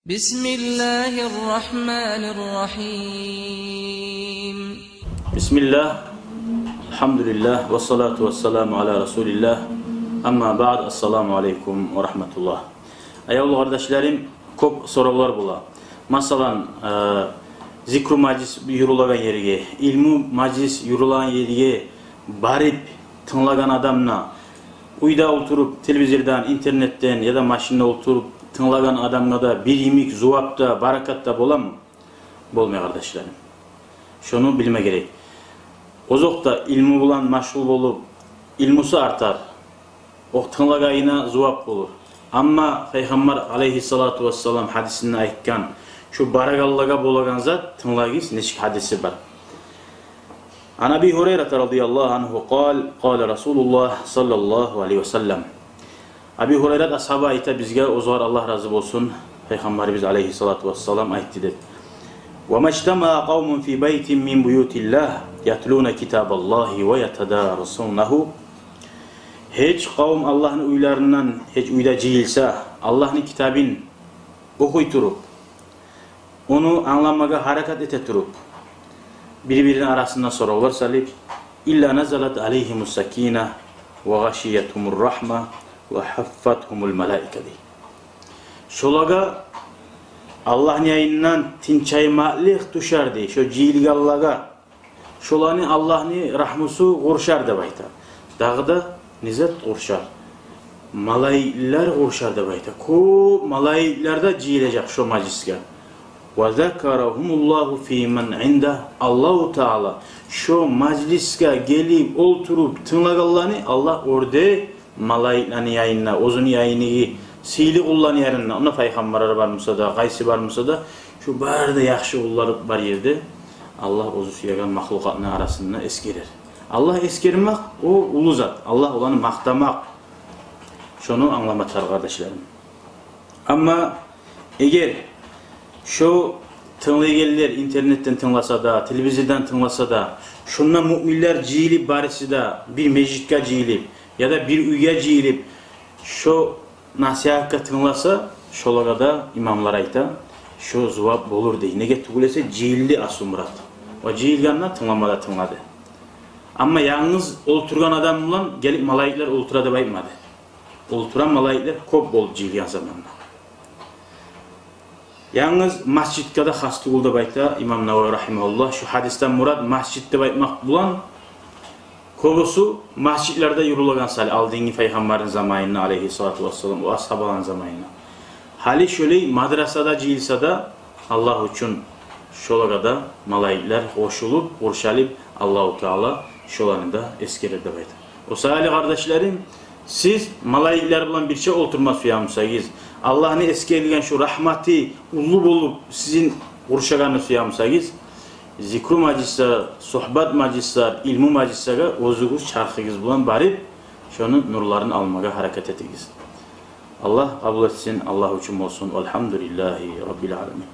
Bismillahirrahmanirrahim. Bismillah, elhamdülillah, ve salatu ve selamu ala Resulillah. Amma ba'd, assalamu aleykum ve rahmetullah. Ayavlu kardeşlerim, çok sorular bula. Masalan, zikru majlis yurulagan yerige, ilmu majlis yurulagan yerige barip tınlagan adamna, uyda oturup televizyondan, internetten ya da maşinne oturup tınlagan adamla da bir yemik, zuvapta, barakatta bola mı? Bolmuyor kardeşlerim. Şunu bilme gerek. Ozokta ilmi bulan maşgul olup, ilmusu artar. O tınlagayına zuvap olur. Amma Peygamber aleyhissalatu vesselam hadisinde aytkan, şu barakallaga bolagan zat tınlagis neşik hadisi var. An Abi Hureyre radıyallahu anhu qala Resulullah sallallahu aleyhi ve sellem. Abi Hureyre ashaba ayta bizge ozor Allah razı olsun. Peygamberimiz aleyhissalatu vesselam aytti dedi. وَمَا اجْتَمَعَ قَوْمٌ فِي بَيْتٍ مِّنْ بُيُوتِ اللّٰهِ يَتْلُونَ كِتَابَ اللّٰهِ وَيَتَدَارَسُونَهُ. Hiç kavm Allah'ın uylarından hiç uyda cihilse, Allah'ın kitabın okuyturup, onu anlamaya hareket eteturup, birbirinin arasında sorular salip, illa nazalat aleyhimus sakine ve gashiyethumur rahma ve haffathumul malaikati. Şolaga Allah'ın yayından tinçaymalık düşerdi. Şu cihilge Allah'a. Şolani Allah'ın rahmusu kurşar da bayta. Dağda nizet kurşar. Malayikler kurşar da bayta. Ko malayikler da cihilecek şu maciske. Ve zekarahumullahu fi men inde. Allahu Teala şu majliske gelip oturup tınlak Allah'ını Allah orada malayiklerin yayınına, ozun yayını sili kullan yerine, ona peygamberler varmasa da, gaysi varmasa da, şu barda yaxşı kullar var yerde, Allah ozu suyagan mahlukatın arasında eskirir. Allah eskirmek, o ulu zat. Allah olanı maktamak. Şunu anlamaklar kardeşlerim. Ama eğer şu tınlayıgeller internetten tınlasa da, televizyondan tınlasa da, şununla müminler cihilip barisi da, bir meclitka cihilip, ya da bir üye cihilip, şu nasihatka tınlasa, şolaga da imamlar ayta, şu zuvap bolur dey. Nege tugulese cihilli asumrat. O cihilganlar tınlamada tınladı. Ama yalnız olturgan adam bulan, gelip malayikler olturada baymadı. Olturan malayikler kop bol cihilgan zamanla. Yalnız masjidkada hastı oldu bayta, İmam Nevavi rahimahullah, şu hadisten murad masjidde baytmak bulan, kovusu masjidlerde yurulagan sali aldığını Peygamberin zamanına aleyhissalatu vesselam o ashabaların zamanına. Hali şöyle madrasada cihilsada Allah için şolagada malayikler hoşulup, urşalıp Allah-u Teala şolanı da eskirir de bayta. O sayılı kardeşlerim, siz malayikler bulan bir şey oturmaz suyamsagiz. Allah'ın eskerilen şu rahmati ulu bulup sizin urşaganı suyamsagiz. Zikru majlisler, sohbat majlisler, ilmu majlisler'e ozuğuz, çarxıgız bulan barip, şunu nurlarını almaya hareket etiniz. Allah kabul etsin, Allah için olsun. Elhamdülillahi Rabbil alemin.